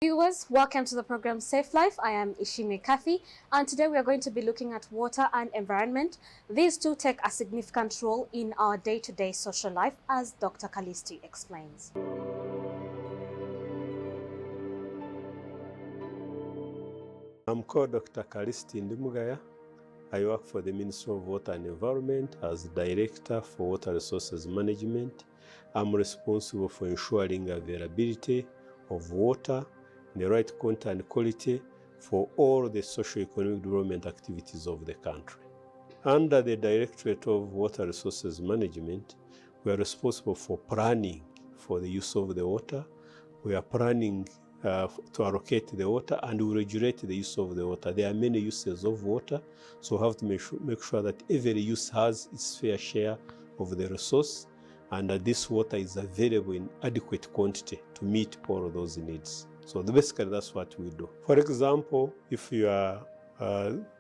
Viewers, welcome to the program Safe Life. I am Ishime Kathy, and today we are going to be looking at water and environment. These two take a significant role in our day-to-day social life, as Dr. Kalisti explains. I'm called Dr. Kalisti Ndimugaya. I work for the Ministry of Water and Environment as Director for Water Resources Management. I'm responsible for ensuring availability of water in the right quantity and quality for all the socio-economic development activities of the country. Under the Directorate of Water Resources Management, we are responsible for planning for the use of the water. We are planning to allocate the water, and we regulate the use of the water. There are many uses of water, so we have to make sure that every use has its fair share of the resource, and that this water is available in adequate quantity to meet all of those needs. So basically that's what we do. For example, if you are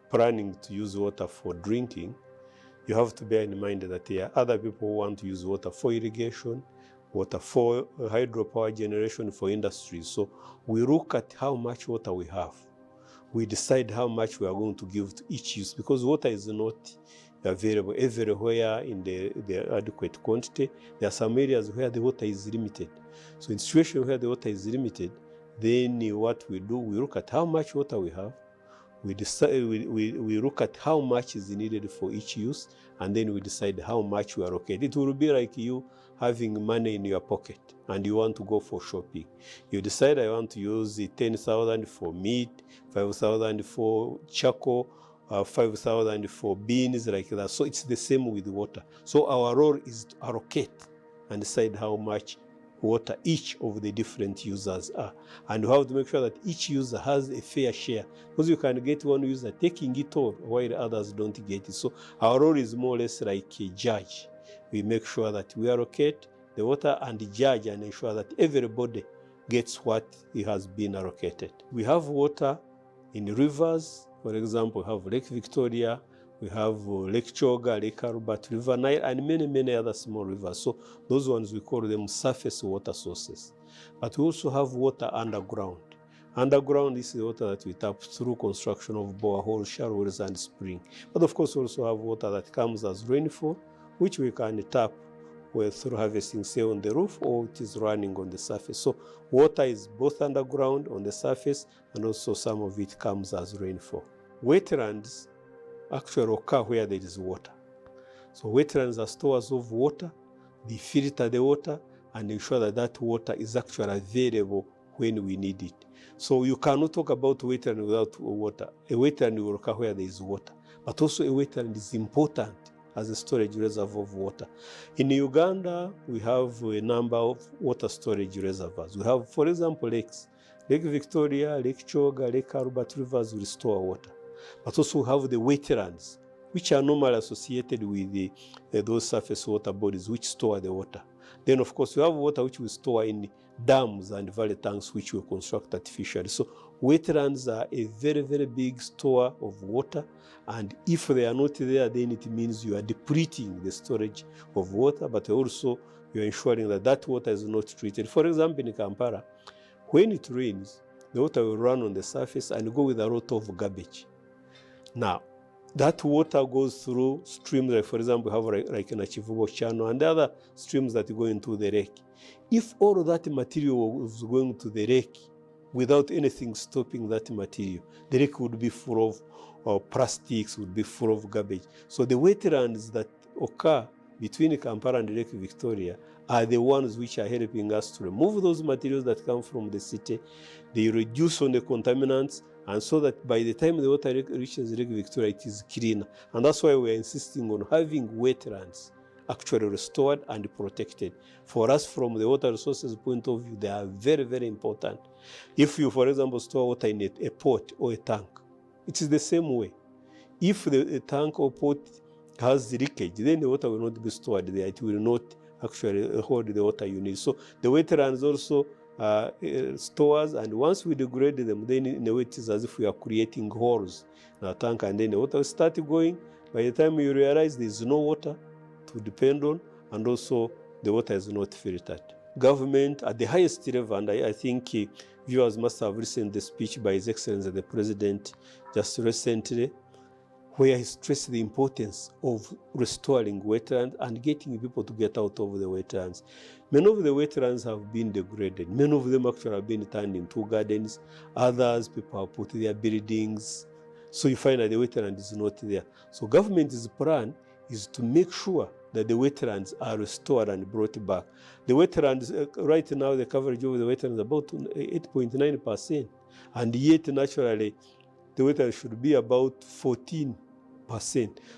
planning to use water for drinking, you have to bear in mind that there are other people who want to use water for irrigation, water for hydropower generation, for industries. So we look at how much water we have. We decide how much we are going to give to each use, because water is not available everywhere in the adequate quantity. There are some areas where the water is limited. So in situations where the water is limited, then what we do, we look at how much water we have. We look at how much is needed for each use, and then we decide how much we allocate. It will be like you having money in your pocket and you want to go for shopping. You decide, I want to use 10,000 for meat, 5,000 for charcoal, 5,000 for beans, like that. So it's the same with water. So our role is to allocate and decide how much water each of the different users are. And we have to make sure that each user has a fair share, because you can get one user taking it all while others don't get it. So our role is more or less like a judge. We make sure that we allocate the water and judge and ensure that everybody gets what it has been allocated. We have water in rivers. For example, we have Lake Victoria, we have Lake Kyoga, Lake Albert, River Nile, and many other small rivers. So those ones, we call them surface water sources. But we also have water underground. Underground is the water that we tap through construction of boreholes, shallow wells, and spring. But of course, we also have water that comes as rainfall, which we can tap through harvesting, say on the roof, or it is running on the surface. So water is both underground, on the surface, and also some of it comes as rainfall. Wetlands actually occur where there is water. So wetlands are stores of water. They filter the water and ensure that that water is actually available when we need it. So you cannot talk about wetland without water. A wetland will occur where there is water, but also a wetland is important as a storage reservoir of water. In Uganda, we have a number of water storage reservoirs. We have, for example, lakes. Lake Victoria, Lake Kyoga, Lake Albert rivers will store water. But also we have the wetlands, which are normally associated with those surface water bodies which store the water. Then, of course, we have water which we store in dams and valley tanks, which we construct artificially. So wetlands are a very big store of water, and if they are not there, then it means you are depleting the storage of water, but also you are ensuring that that water is not treated. For example, in Kampala, when it rains, the water will run on the surface and go with a lot of garbage. Now, that water goes through streams, like for example, we have like an Chivubo channel and other streams that go into the lake. If all of that material was going to the lake without anything stopping that material, the lake would be full of plastics, would be full of garbage. So the wetlands that occur between Kampala and Lake Victoria are the ones which are helping us to remove those materials that come from the city. They reduce on the contaminants, and so that by the time the water reaches Lake Victoria, it is cleaner. And that's why we are insisting on having wetlands actually restored and protected. For us, from the water resources point of view, they are very important. If you, for example, store water in a pot or a tank, it is the same way. If the tank or pot has leakage, then the water will not be stored there. It will not actually hold the water you need. So the wetlands also stores, and once we degrade them, then in a way it is as if we are creating holes in our tank, and then the water will start going. By the time you realize there is no water to depend on, and also the water is not filtered. Government at the highest level, and I think viewers must have listened to the speech by His Excellency the President just recently, where he stressed the importance of restoring wetlands and getting people to get out of the wetlands. Many of the wetlands have been degraded. Many of them actually have been turned into gardens. Others, people have put their buildings. So you find that the wetland is not there. So government's plan is to make sure that the wetlands are restored and brought back. The wetlands, right now, the coverage of the wetlands is about 8.9%. And yet, naturally, the wetlands should be about 14%.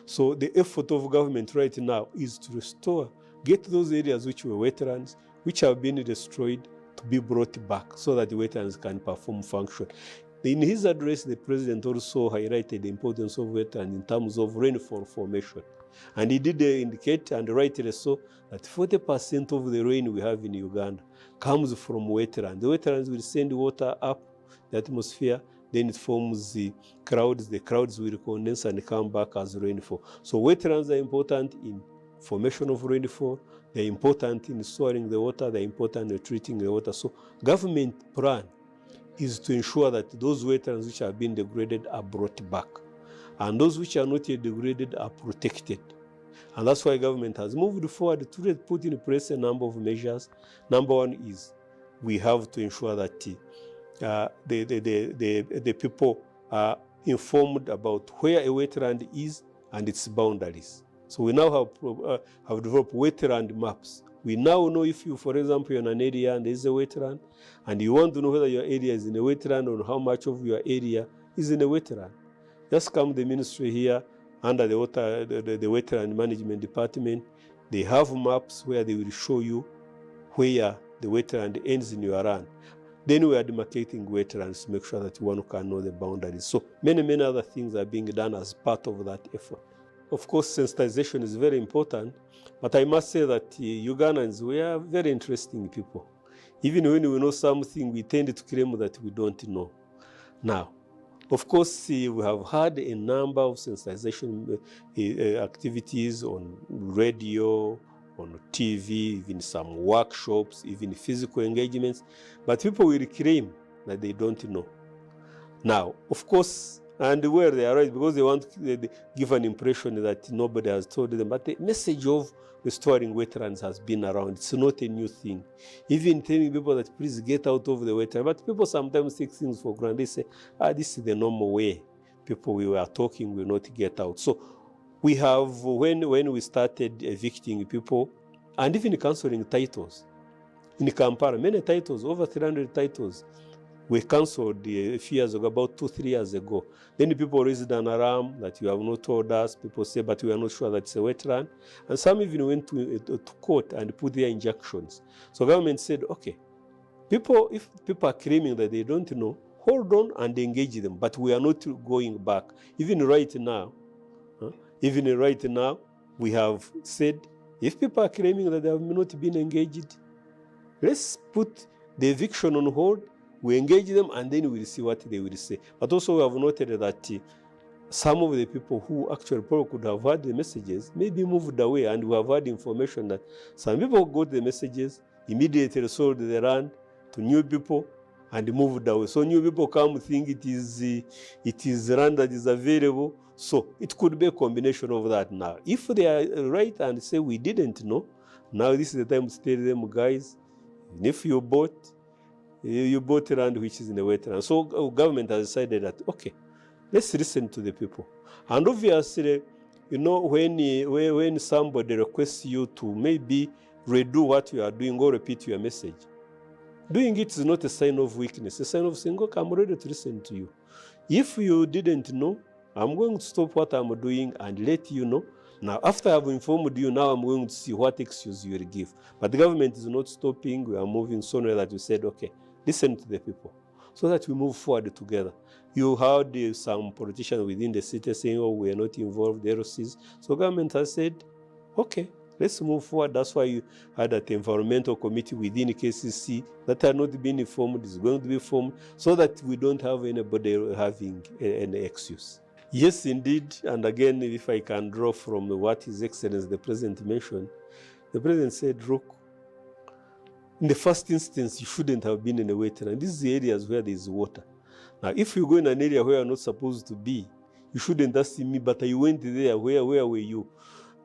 So the effort of government right now is to restore, get those areas which were wetlands, which have been destroyed, to be brought back so that the wetlands can perform function. In his address, the president also highlighted the importance of wetlands in terms of rainfall formation. And he did indicate, and rightly so, that 40% of the rain we have in Uganda comes from wetlands. The wetlands will send water up the atmosphere, then it forms the clouds will condense and come back as rainfall. So wetlands are important in formation of rainfall, they're important in storing the water, they're important in treating the water. So government plan is to ensure that those wetlands which have been degraded are brought back, and those which are not yet degraded are protected. And that's why government has moved forward to put in place a number of measures. Number one is we have to ensure that the people are informed about where a wetland is and its boundaries. So we now have developed wetland maps. We now know if you, for example, you're in an area and there is a wetland, and you want to know whether your area is in a wetland or how much of your area is in a wetland. Just come to the ministry here under the Wetland Management Department. They have maps where they will show you where the wetland ends in your land. Then we are demarcating wetlands to make sure that one can know the boundaries. So many other things are being done as part of that effort. Of course, sensitization is very important, but I must say that Ugandans, we are very interesting people. Even when we know something, we tend to claim that we don't know. Now, of course, we have had a number of sensitization activities on radio, on TV, even some workshops, even physical engagements, but people will claim that they don't know. Now, of course, and where they are right, because they want to give an impression that nobody has told them, but the message of restoring wetlands has been around. It's not a new thing. Even telling people that please get out of the wetland, but people sometimes take things for granted. They say, this is the normal way. People we were talking will not get out. So we have, when we started evicting people, and even cancelling titles, in Kampala, many titles, over 300 titles, were cancelled a few years ago, about 2-3 years ago. Then people raised an alarm that you have not told us. People say, but we are not sure that it's a wetland. And some even went to court and put their injunctions. So government said, okay, if people are claiming that they don't know, hold on and engage them. But we are not going back. Even right now, we have said, if people are claiming that they have not been engaged, let's put the eviction on hold. We engage them and then we'll see what they will say. But also we have noted that some of the people who actually probably could have heard the messages may be moved away, and we have had information that some people got the messages, immediately sold the land to new people and moved away. So new people come think it is land that is available. So it could be a combination of that now. If they are right and say we didn't know, now this is the time to tell them, guys, if you bought land which is in the wetland. So government has decided that, okay, let's listen to the people. And obviously, when somebody requests you to maybe redo what you are doing or repeat your message, doing it is not a sign of weakness. It's a sign of saying, okay, I'm ready to listen to you. If you didn't know, I'm going to stop what I'm doing and let you know. Now, after I've informed you, now I'm going to see what excuse you will give. But the government is not stopping. We are moving so that we said, okay, listen to the people so that we move forward together. You heard some politicians within the city saying, oh, we are not involved, LCs. So government has said, okay, let's move forward. That's why you had that environmental committee within KCC that had not been informed is going to be formed so that we don't have anybody having an excuse. Yes, indeed. And again, if I can draw from what His Excellency the President mentioned, the President said, look, in the first instance, you shouldn't have been in a wetland. These are the areas where there is water. Now, if you go in an area where you're not supposed to be, you shouldn't ask me, but I went there, where were you?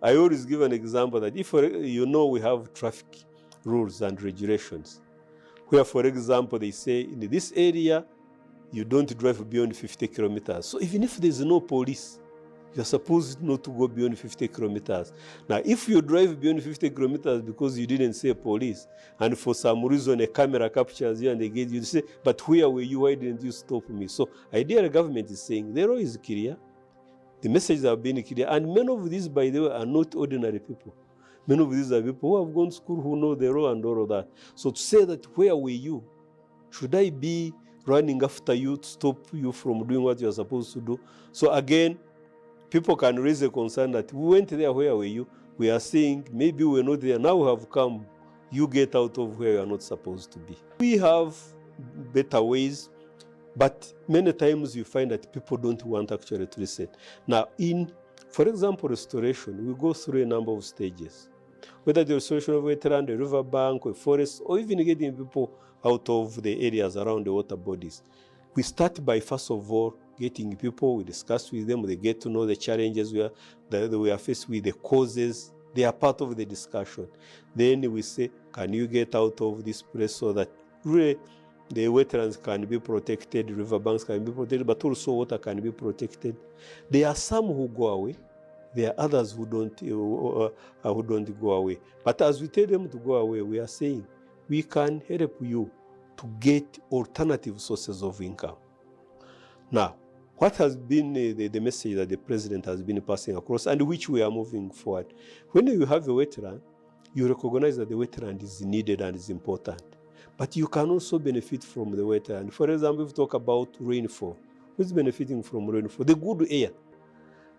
I always give an example that if we have traffic rules and regulations, where, for example, they say in this area, you don't drive beyond 50 kilometers. So even if there's no police, you're supposed not to go beyond 50 kilometers. Now, if you drive beyond 50 kilometers because you didn't say police, and for some reason a camera captures you and they get you to say, but where were you? Why didn't you stop me? So ideally, government is saying the law is clear, the messages have been clear, and many of these, by the way, are not ordinary people. Many of these are people who have gone to school, who know the law and all of that. So to say that where were you? Should I be running after you to stop you from doing what you're supposed to do? So again, people can raise a concern that we went there, where were you? We are saying maybe we're not there, now we have come, you get out of where you're not supposed to be. We have better ways, but many times you find that people don't want actually to listen. Now, for example, restoration, we go through a number of stages. Whether the restoration of wetland, a riverbank, or a forest, or even getting people out of the areas around the water bodies. We start by, first of all, getting people, we discuss with them, they get to know the challenges that we are faced with, the causes, they are part of the discussion. Then we say, can you get out of this place so that really the wetlands can be protected, riverbanks can be protected, but also water can be protected. There are some who go away. There are others who don't go away. But as we tell them to go away, we are saying we can help you to get alternative sources of income. Now, what has been the message that the president has been passing across and which we are moving forward? When you have a wetland, you recognize that the wetland is needed and is important. But you can also benefit from the wetland. For example, if we talk about rainfall, who's benefiting from rainfall? The good air.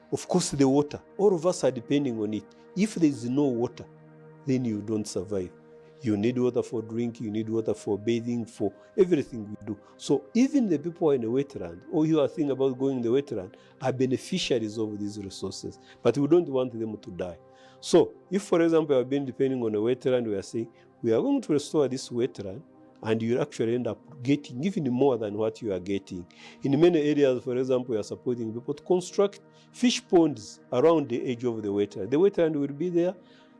Of course, the water. All of us are depending on it. If there is no water, then you don't survive. You need water for drinking, you need water for bathing, for everything we do. So even the people in the wetland, or you are thinking about going in the wetland, are beneficiaries of these resources. But we don't want them to die. So if, for example, you have been depending on a wetland, we are saying, we are going to restore this wetland, and you actually end up getting even more than what you are getting. In many areas, for example, we are supporting people to construct fish ponds around the edge of the wetland. The wetland will be there.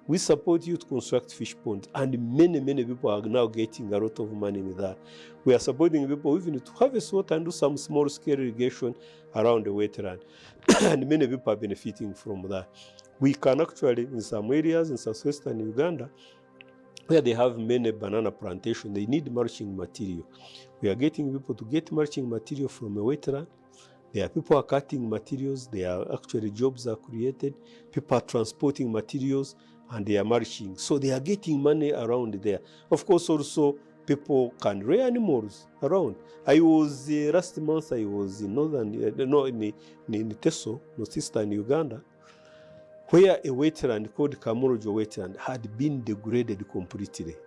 We support you to construct fish ponds, and many, many people are now getting a lot of money with that. We are supporting people even to harvest water and do some small-scale irrigation around the wetland, and many people are benefiting from that. We can actually, in some areas in southwestern Uganda, where they have many banana plantations, they need mulching material. We are getting people to get mulching material from a wetland. There are people are cutting materials, there are actually jobs are created, people are transporting materials, and they are mulching. So they are getting money around there. Of course, also people can rear animals around. I was, last month I was in in Teso, northeastern Uganda, where a wetland called Kamorojo wetland had been degraded completely.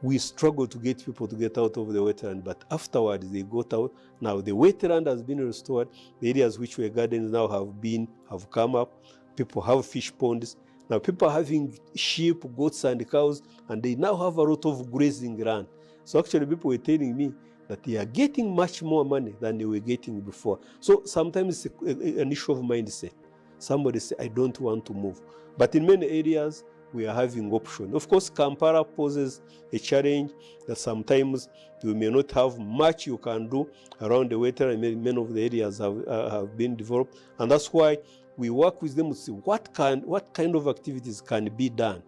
We struggled to get people to get out of the wetland, but afterwards they got out. Now the wetland has been restored. The areas which were gardens now have come up. People have fish ponds. Now people are having sheep, goats, and cows, and they now have a lot of grazing land. So actually people were telling me that they are getting much more money than they were getting before. So sometimes it's an issue of mindset. Somebody say, I don't want to move. But in many areas, we are having options. Of course, Kampala poses a challenge that sometimes you may not have much you can do around the wetland. Many of the areas have been developed. And that's why we work with them to see what kind of activities can be done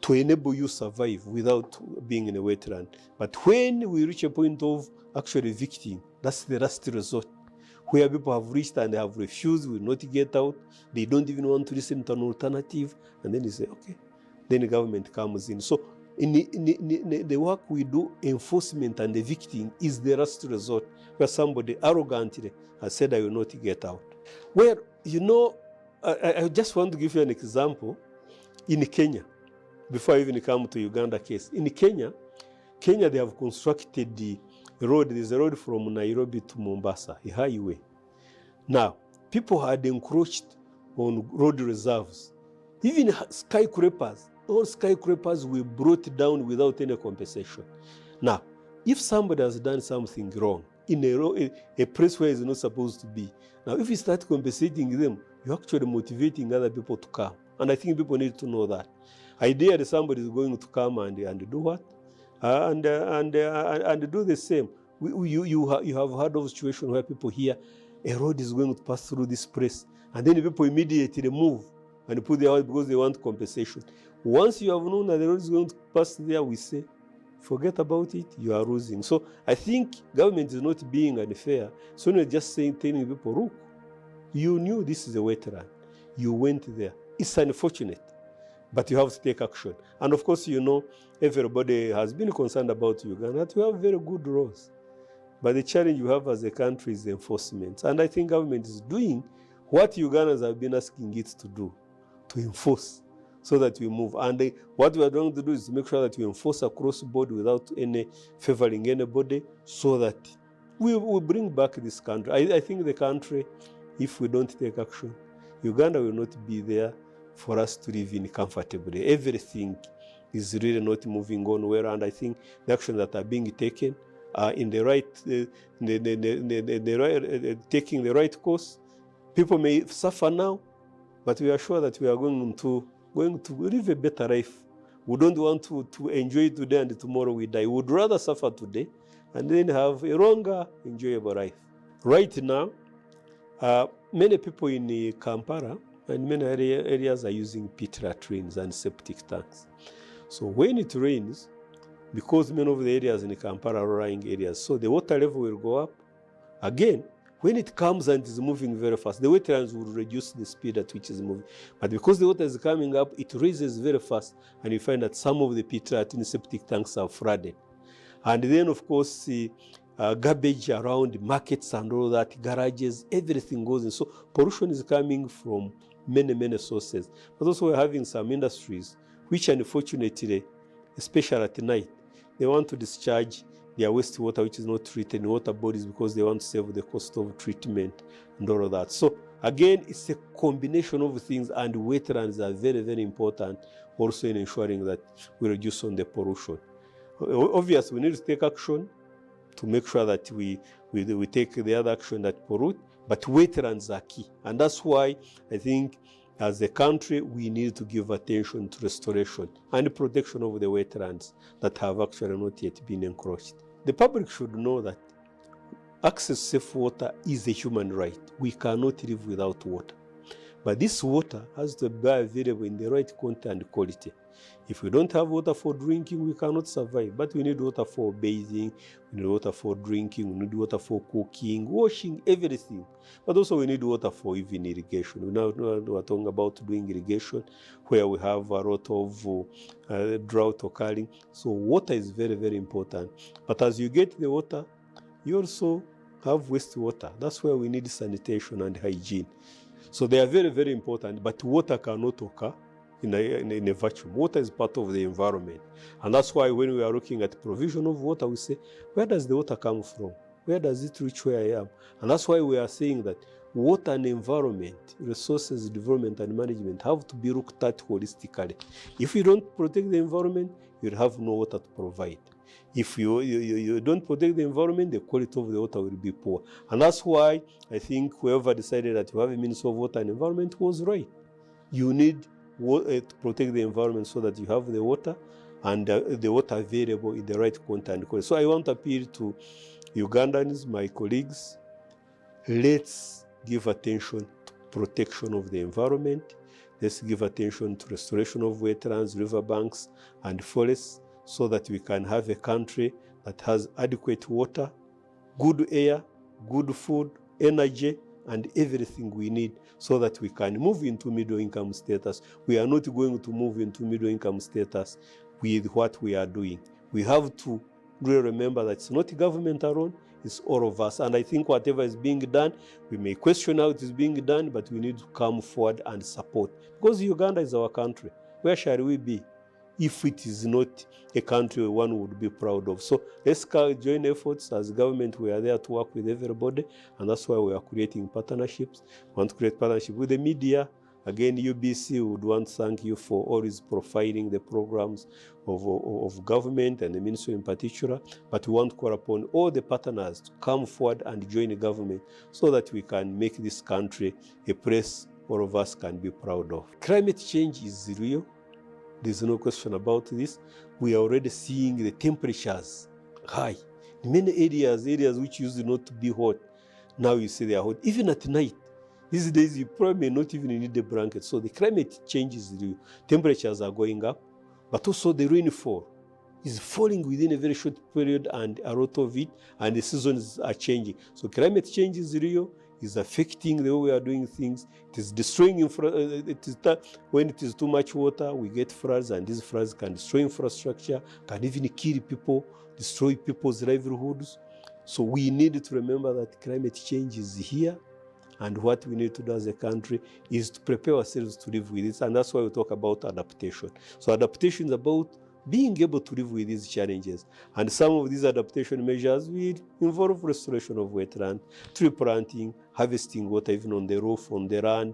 to enable you survive without being in a wetland. But when we reach a point of actually evicting, that's the last resort, where people have reached and they have refused, will not get out, they don't even want to listen to an alternative, and then they say, okay, then the government comes in. So in the work we do, enforcement and evicting is the last resort, where somebody arrogantly has said, I will not get out. Well, I just want to give you an example. In Kenya, before I even come to Uganda case, in Kenya, they have constructed the road. There's a road from Nairobi to Mombasa, a highway. Now, people had encroached on road reserves. Even skyscrapers all skyscrapers were brought down without any compensation. Now, if somebody has done something wrong in a place where it's not supposed to be, now if you start compensating them, you're actually motivating other people to come. And I think people need to know that. Idea that somebody is going to come and do what? And do the same. You have heard of a situation where people hear a road is going to pass through this place, and then the people immediately move and put their house because they want compensation. Once you have known that the road is going to pass there, we say, forget about it, you are losing. So I think government is not being unfair. So not just telling people, look, you knew this is a wetland. You went there. It's unfortunate, but you have to take action. And of course, everybody has been concerned about Uganda, that we have very good laws. But the challenge we have as a country is enforcement. And I think government is doing what Ugandans have been asking it to do, to enforce, so that we move. And what we are going to do is to make sure that we enforce across the board without any favoring anybody, so that we bring back this country. I think the country, if we don't take action, Uganda will not be there for us to live in comfortably. Everything is really not moving on well, and I think the actions that are being taken are in the right, taking the right course. People may suffer now, but we are sure that we are going to live a better life. We don't want to enjoy today and tomorrow we die. We would rather suffer today and then have a longer, enjoyable life. Right now, many people in Kampala and many areas are using pit latrines and septic tanks. So when it rains, because many of the areas in Kampala are lying areas, so the water level will go up. Again, when it comes and is moving very fast, the wetlands will reduce the speed at which it's moving. But because the water is coming up, it raises very fast, and you find that some of the pit latrine septic tanks are flooded. And then, of course, garbage around markets and all that, garages, everything goes in. So pollution is coming from many, many sources. But also we're having some industries which, unfortunately, especially at night, they want to discharge their wastewater, which is not treated in water bodies, because they want to save the cost of treatment and all of that. So again, it's a combination of things, and wetlands are very, very important also in ensuring that we reduce on the pollution. Obviously, we need to take action to make sure that we take the other action that pollute, but wetlands are key. And that's why I think as a country, we need to give attention to restoration and protection of the wetlands that have actually not yet been encroached. The public should know that access to safe water is a human right. We cannot live without water. But this water has to be available in the right quantity and quality. If we don't have water for drinking, we cannot survive. But we need water for bathing, we need water for drinking, we need water for cooking, washing, everything. But also we need water for even irrigation. We are talking about doing irrigation where we have a lot of drought occurring. So water is very, very important. But as you get the water, you also have wastewater. That's where we need sanitation and hygiene. So they are very, very important, but water cannot occur in a vacuum. Water is part of the environment. And that's why when we are looking at provision of water, we say, where does the water come from? Where does it reach where I am? And that's why we are saying that water and environment, resources, development and management have to be looked at holistically. If you don't protect the environment, you'll have no water to provide. If you don't protect the environment, the quality of the water will be poor. And that's why I think whoever decided that you have a Ministry of Water and Environment was right. You need to protect the environment so that you have the water and the water available in the right quantity and quality. So I want to appeal to Ugandans, my colleagues, let's give attention to protection of the environment. Let's give attention to restoration of wetlands, riverbanks, and forests, so that we can have a country that has adequate water, good air, good food, energy, and everything we need so that we can move into middle income status. We are not going to move into middle income status with what we are doing. We have to really remember that it's not government alone, it's all of us. And I think whatever is being done, we may question how it is being done, but we need to come forward and support. Because Uganda is our country. Where shall we be if it is not a country one would be proud of? So let's join efforts. As government, we are there to work with everybody, and that's why we are creating partnerships. We want to create partnership with the media, Again, UBC would want to thank you for always profiling the programs of government and the ministry in particular, but we want to call upon all the partners to come forward and join the government so that we can make this country a place all of us can be proud of. Climate change is real. There's no question about this. We are already seeing the temperatures high. In many areas which used not to be hot, now you see they are hot. Even at night, these days you probably may not even need a blanket. So the climate change is real. Temperatures are going up, but also the rainfall is falling within a very short period and a lot of it, and the seasons are changing. So climate change is real. Is affecting the way we are doing things. It is destroying when it is too much water, we get floods, and these floods can destroy infrastructure, can even kill people, destroy people's livelihoods. So we need to remember that climate change is here, and what we need to do as a country is to prepare ourselves to live with it, and that's why we talk about adaptation. So adaptation is about being able to live with these challenges. And some of these adaptation measures will involve restoration of wetland, tree planting, harvesting water even on the roof, on the land,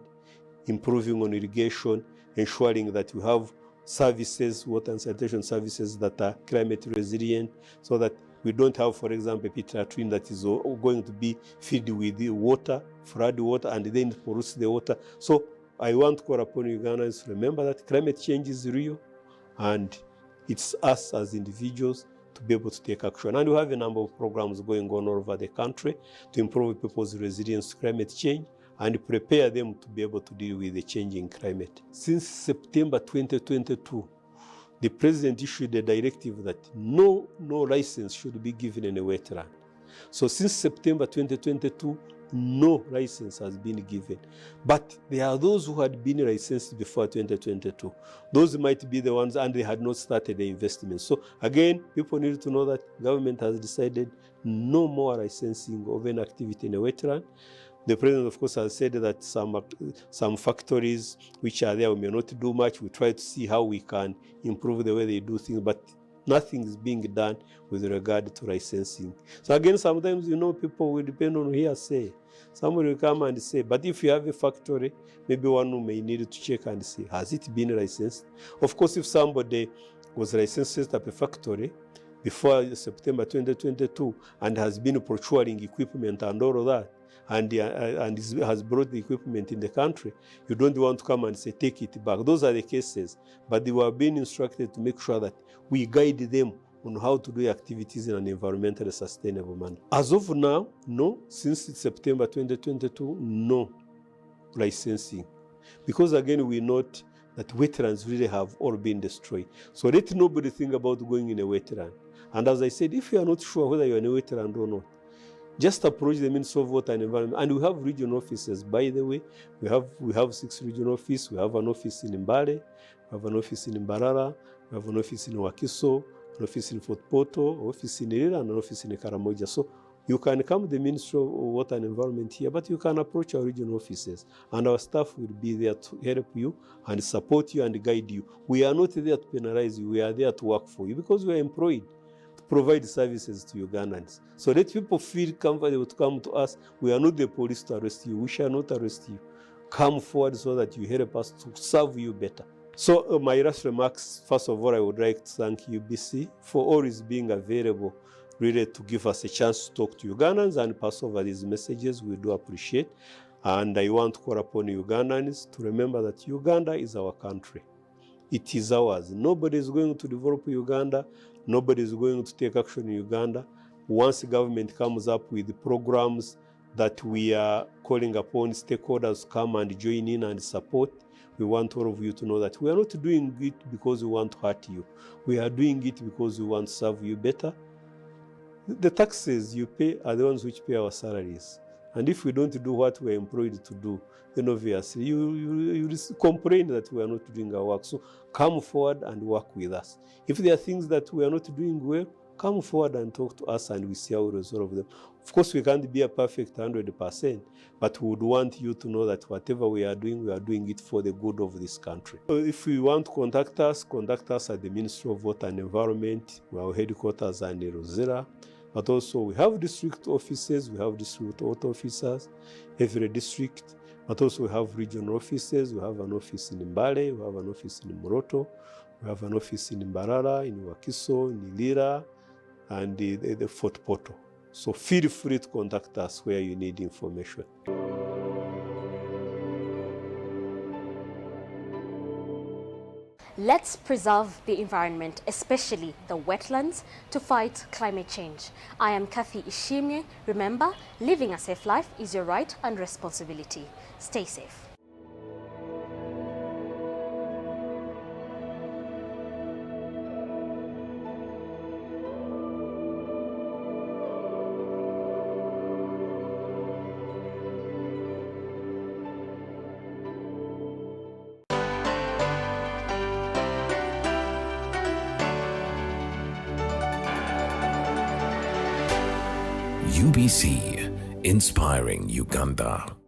improving on irrigation, ensuring that we have services, water and sanitation services that are climate resilient, so that we don't have, for example, a pit latrine that is going to be filled with the water, flood water, and then pollutes the water. So I want to call upon Ugandans to remember that climate change is real, and it's us as individuals to be able to take action. And we have a number of programs going on all over the country to improve people's resilience to climate change and prepare them to be able to deal with the changing climate. Since September 2022, the president issued a directive that no license should be given in a wetland. So since September 2022, no license has been given. But there are those who had been licensed before 2022. Those might be the ones, and they had not started the investment. So again, people need to know that government has decided no more licensing of any activity in a wetland. The president, of course, has said that some factories which are there may not do much. We try to see how we can improve the way they do things, but nothing is being done with regard to licensing. So again, sometimes, people will depend on hearsay. Somebody will come and say, but if you have a factory, maybe one who may need to check and see, has it been licensed? Of course, if somebody was licensed at a factory before September 2022 and has been procuring equipment and all of that, and has brought the equipment in the country, you don't want to come and say, take it back. Those are the cases. But they were being instructed to make sure that we guide them on how to do activities in an environmentally sustainable manner. As of now, no. Since September 2022, no licensing. Because again, we note that wetlands really have all been destroyed. So let nobody think about going in a wetland. And as I said, if you are not sure whether you are in a wetland or not, just approach the Ministry of Water and Environment. And we have regional offices, by the way. We have 6 regional offices. We have an office in Mbale, we have an office in Mbarara, we have an office in Wakiso, an office in Fort Portal, an office in Irira, and an office in Karamoja. So you can come to the Ministry of Water and Environment here, but you can approach our regional offices, and our staff will be there to help you and support you and guide you. We are not there to penalize you. We are there to work for you because we are employed to provide services to Ugandans. So let people feel comfortable to come to us. We are not the police to arrest you. We shall not arrest you. Come forward so that you help us to serve you better. So my last remarks, first of all, I would like to thank UBC for always being available, really to give us a chance to talk to Ugandans and pass over these messages. We do appreciate. And I want to call upon Ugandans to remember that Uganda is our country. It is ours. Nobody is going to develop Uganda. Nobody is going to take action in Uganda. Once the government comes up with the programs that we are calling upon stakeholders to come and join in and support, we want all of you to know that we are not doing it because we want to hurt you. We are doing it because we want to serve you better. The taxes you pay are the ones which pay our salaries. And if we don't do what we are employed to do, then obviously you complain that we are not doing our work. So come forward and work with us. If there are things that we are not doing well, come forward and talk to us and we see how we resolve them. Of course, we can't be a perfect 100%, but we would want you to know that whatever we are doing it for the good of this country. So if you want to contact us at the Ministry of Water and Environment. Our headquarters are in Rosera. But also we have district offices, we have district water officers, every district. But also we have regional offices. We have an office in Mbale, we have an office in Moroto, we have an office in Mbarara, in Wakiso, in Ilira, and the Fort Portal. So feel free to contact us where you need information. Let's preserve the environment, especially the wetlands, to fight climate change. I am Kathy Ishimye. Remember, living a safe life is your right and responsibility. Stay safe. UBC, inspiring Uganda.